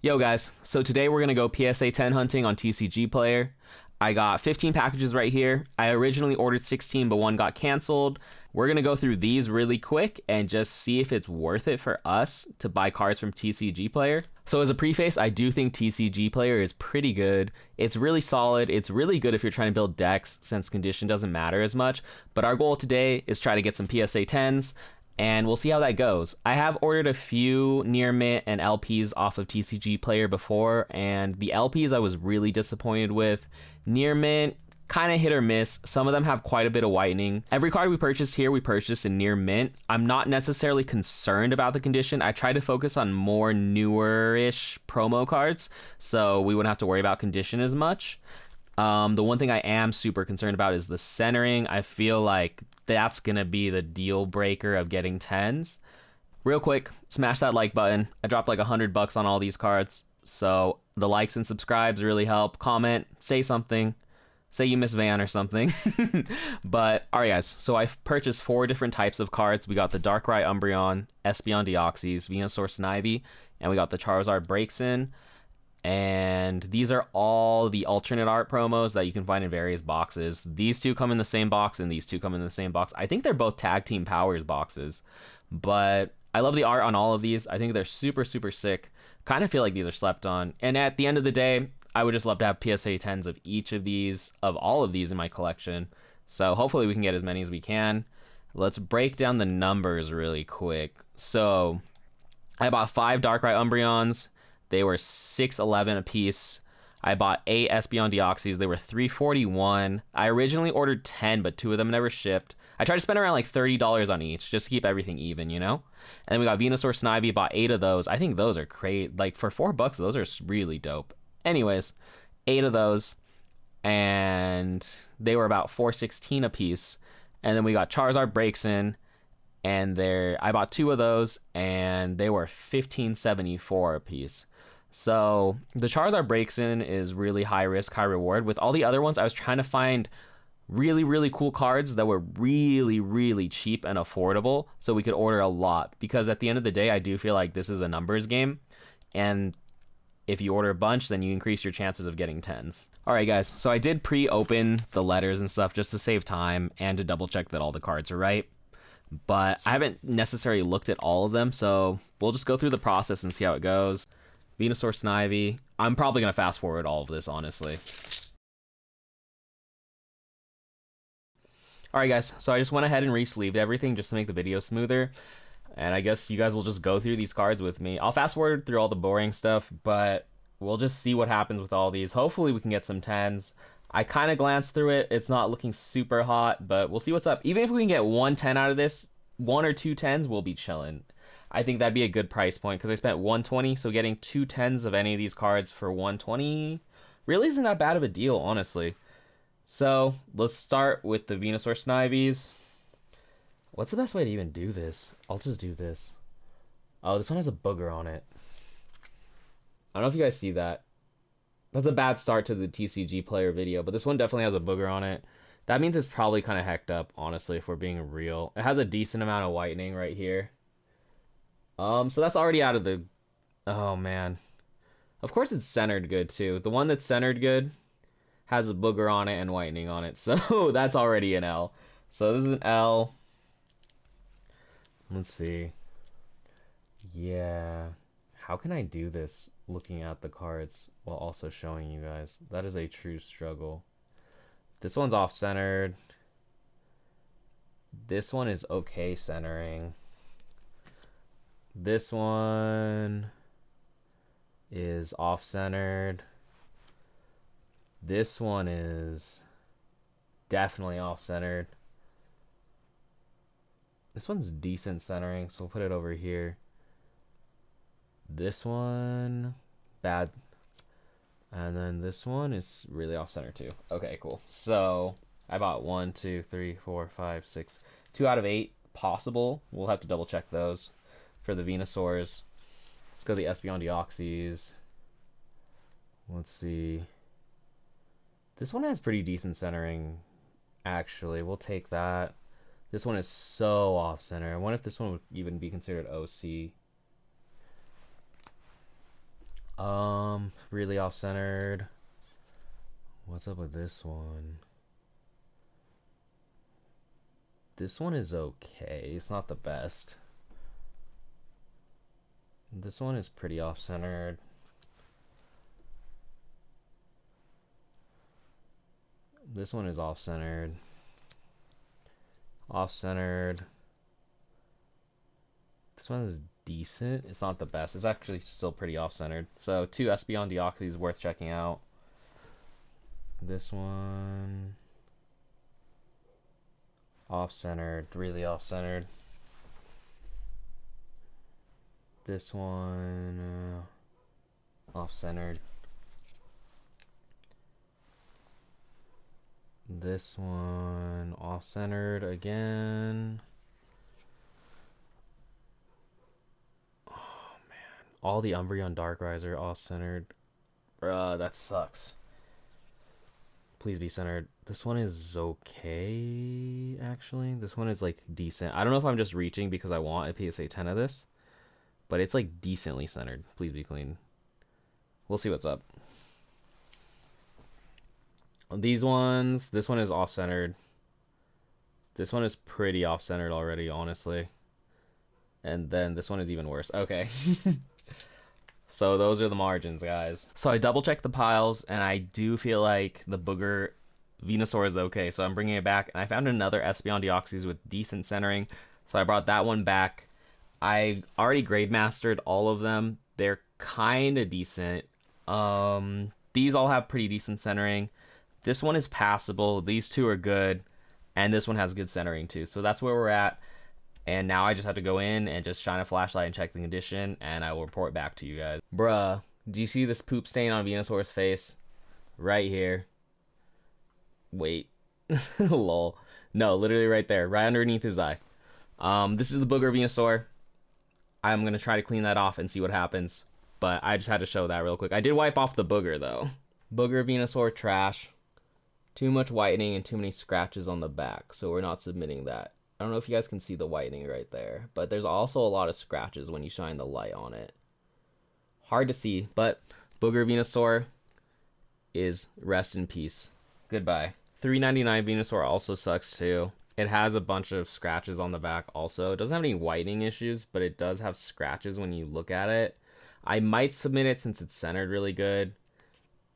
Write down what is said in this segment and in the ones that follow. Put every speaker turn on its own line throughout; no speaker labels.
Yo guys, so today we're gonna go PSA 10 hunting on TCGPlayer. I got 15 packages right here. I originally ordered 16, but one got canceled. We're gonna go through these really quick and just see if it's worth it for us to buy cards from TCGPlayer. So as a preface, I do think TCGPlayer is pretty good. It's really solid. It's really good if you're trying to build decks since condition doesn't matter as much. But our goal today is try to get some PSA 10s. And we'll see how that goes. I have ordered a few near mint and LPs off of TCGPlayer before, and the LPs I was really disappointed with. Near mint, kind of hit or miss. Some of them have quite a bit of whitening. Every card we purchased here, we purchased in near mint. I'm not necessarily concerned about the condition. I try to focus on more newer-ish promo cards, so we wouldn't have to worry about condition as much. The one thing I am super concerned about is the centering. I feel like that's gonna be the deal breaker of getting 10s. Real quick, smash that like button. I dropped like $100 on all these cards, so the likes and subscribes really help. Comment, say something, say you miss Van or something. But alright guys, so I've purchased 4 different types of cards. We got the Darkrai Umbreon, Espeon Deoxys, Venusaur Snivy, and we got the Charizard Breaksin. And these are all the alternate art promos that you can find in various boxes. These two come in the same box and these two come in the same box. I think they're both Tag Team Powers boxes, but I love the art on all of these. I think they're super, super sick. Kind of feel like these are slept on. And at the end of the day, I would just love to have PSA 10s of each of these, of all of these in my collection. So hopefully we can get as many as we can. Let's break down the numbers really quick. So I bought 5 Darkrai Umbreons. They were $6.11 a piece. I bought 8 Espeon Deoxys. They were $3.41. I originally ordered 10, but 2 of them never shipped. I tried to spend around like $30 on each just to keep everything even, you know? And then we got Venusaur Snivy, bought 8 of those. I think those are great. Like for $4, those are really dope. Anyways, 8 of those. And they were about $4.16 a piece. And then we got Charizard Breaksin. And I bought 2 of those, and they were $15.74 a piece. So the Charizard Breaksin is really high risk, high reward. With all the other ones, I was trying to find really, really cool cards that were really, really cheap and affordable so we could order a lot. Because at the end of the day, I do feel like this is a numbers game. And if you order a bunch, then you increase your chances of getting 10s. Alright guys, so I did pre-open the letters and stuff just to save time and to double check that all the cards are right. But I haven't necessarily looked at all of them, so we'll just go through the process and see how it goes. Venusaur Snivy. I'm probably going to fast forward all of this, honestly. Alright guys, so I just went ahead and re-sleeved everything just to make the video smoother. And I guess you guys will just go through these cards with me. I'll fast forward through all the boring stuff, but we'll just see what happens with all these. Hopefully we can get some 10s. I kind of glanced through it. It's not looking super hot, but we'll see what's up. Even if we can get 1 10 out of this, 1 or 2 10s, we'll be chilling. I think that'd be a good price point because I spent $120, so getting 2 10s of any of these cards for $120 really isn't that bad of a deal, honestly. So let's start with the Venusaur Snivys. What's the best way to even do this? I'll just do this. Oh, this one has a booger on it. I don't know if you guys see that. That's a bad start to the TCGPlayer video, but this one definitely has a booger on it. That means it's probably kind of hecked up, honestly, if we're being real. It has a decent amount of whitening right here. So that's already out of the... Oh, man. Of course it's centered good, too. The one that's centered good has a booger on it and whitening on it, so that's already an L. So this is an L. Let's see. Yeah. How can I do this looking at the cards while also showing you guys? That is a true struggle. This one's off-centered. This one is okay centering. This one is off-centered. This one is definitely off-centered. This one's decent centering, so we'll put it over here. This one, bad. And then this one is really off-center too. Okay, cool. So I bought 1, 2, 3, 4, 5, 6. 2 out of 8 possible. We'll have to double check those for the Venusaurs. Let's go to the Espeon Deoxys. Let's see. This one has pretty decent centering, actually. We'll take that. This one is so off-center. I wonder if this one would even be considered OC. Really off-centered. What's up with this one? This one is okay. It's not the best. This one is pretty off-centered. This one is off-centered. Off-centered. This one is decent. It's not the best. It's actually still pretty off-centered. So 2 Espeon Deoxys is worth checking out. This one off-centered, really off-centered. This one off-centered. This one off-centered again. Oh man, all the Umbreon Darkrai's are off-centered. Bruh, that sucks. Please be centered. This one is okay, actually. This one is like decent. I don't know if I'm just reaching because I want a PSA 10 of this, but it's like decently centered. Please be clean. We'll see what's up. These ones, this one is off-centered. This one is pretty off-centered already, honestly. And then this one is even worse. Okay. So those are the margins, guys. So I double-checked the piles, and I do feel like the Booger Venusaur is okay. So I'm bringing it back, and I found another Espeon Deoxys with decent centering. So I brought that one back. I already grade mastered all of them. They're kind of decent. These all have pretty decent centering. This one is passable. These two are good. And this one has good centering too. So that's where we're at. And now I just have to go in and just shine a flashlight and check the condition. And I will report back to you guys. Bruh, do you see this poop stain on Venusaur's face? Right here. Wait. Lol. No, literally right there. Right underneath his eye. This is the Booger Venusaur. I'm going to try to clean that off and see what happens. But I just had to show that real quick. I did wipe off the booger though. Booger Venusaur trash. Too much whitening and too many scratches on the back, so we're not submitting that. I don't know if you guys can see the whitening right there, but there's also a lot of scratches when you shine the light on it. Hard to see, but Booger Venusaur is rest in peace. Goodbye. 399 Venusaur also sucks too. It has a bunch of scratches on the back also. It doesn't have any whitening issues, but it does have scratches when you look at it. I might submit it since it's centered really good,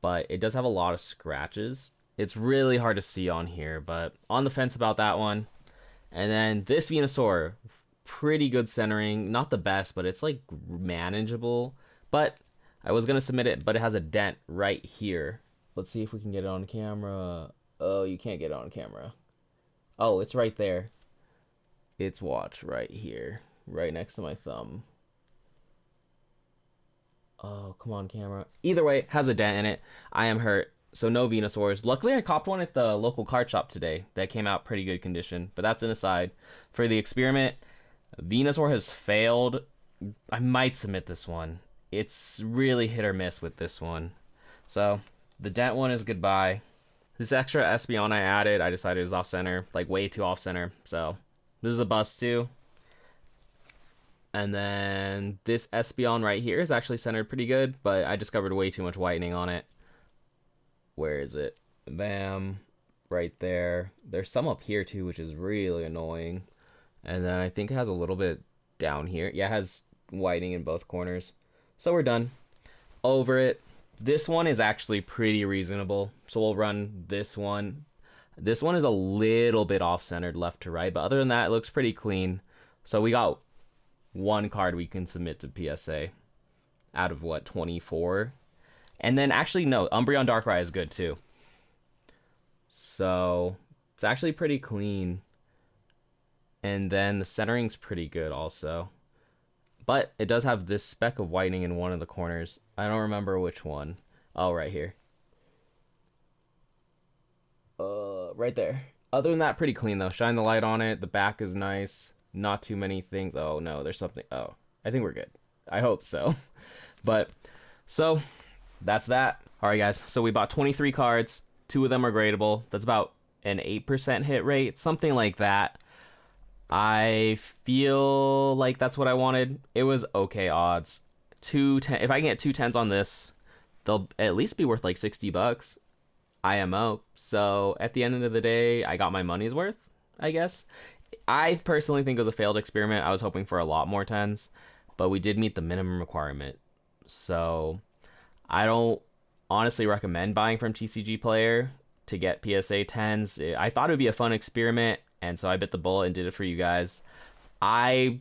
but it does have a lot of scratches. It's really hard to see on here, but on the fence about that one. And then this Venusaur, pretty good centering. Not the best, but it's like manageable. But I was going to submit it, but it has a dent right here. Let's see if we can get it on camera. Oh, you can't get it on camera. Oh, it's right there. It's watch right here, right next to my thumb. Oh, come on, camera. Either way, has a dent in it. I am hurt. So no Venusaurs. Luckily, I copped one at the local card shop today. That came out pretty good condition. But that's an aside. For the experiment, Venusaur has failed. I might submit this one. It's really hit or miss with this one. So the dent one is goodbye. This extra Espeon I added, I decided is off-center. Like way too off-center. So this is a bust too. And then this Espeon right here is actually centered pretty good. But I discovered way too much whitening on it. Where is it? Bam. Right there. There's some up here too, which is really annoying. And then I think it has a little bit down here. Yeah, it has whitening in both corners. So we're done. Over it. This one is actually pretty reasonable. So we'll run this one. This one is a little bit off-centered left to right. But other than that, it looks pretty clean. So we got one card we can submit to PSA. Out of what, 24? And then actually, no, Umbreon Darkrai is good too. So it's actually pretty clean. And then the centering's pretty good also. But it does have this speck of whitening in one of the corners. I don't remember which one. Oh, right here. Right there. Other than that, pretty clean though. Shine the light on it. The back is nice. Not too many things. Oh, no, there's something. Oh, I think we're good. I hope so. But, so that's that. All right, guys. So we bought 23 cards. 2 of them are gradable. That's about an 8% hit rate, something like that. I feel like that's what I wanted. It was okay odds. if I can get 2 10s on this, they'll at least be worth like $60 IMO. So at the end of the day, I got my money's worth, I guess. I personally think it was a failed experiment. I was hoping for a lot more 10s, but we did meet the minimum requirement. So I don't honestly recommend buying from TCGPlayer to get PSA 10s. I thought it would be a fun experiment, and so I bit the bullet and did it for you guys. I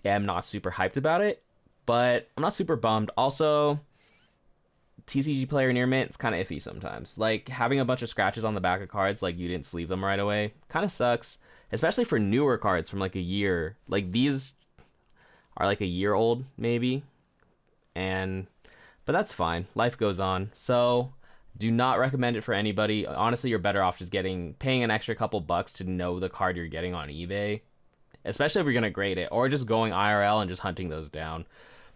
am not super hyped about it, but I'm not super bummed. Also, TCGPlayer near mint, it's kind of iffy sometimes. Like, having a bunch of scratches on the back of cards, like you didn't sleeve them right away, kind of sucks. Especially for newer cards from like a year. Like, these are like a year old, maybe. But that's fine. Life goes on. So, do not recommend it for anybody. Honestly, you're better off just paying an extra couple bucks to know the card you're getting on eBay. Especially if you're going to grade it. Or just going IRL and just hunting those down.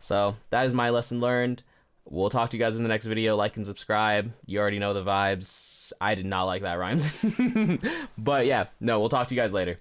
So, that is my lesson learned. We'll talk to you guys in the next video. Like and subscribe. You already know the vibes. I did not like that rhymes. But yeah, no, we'll talk to you guys later.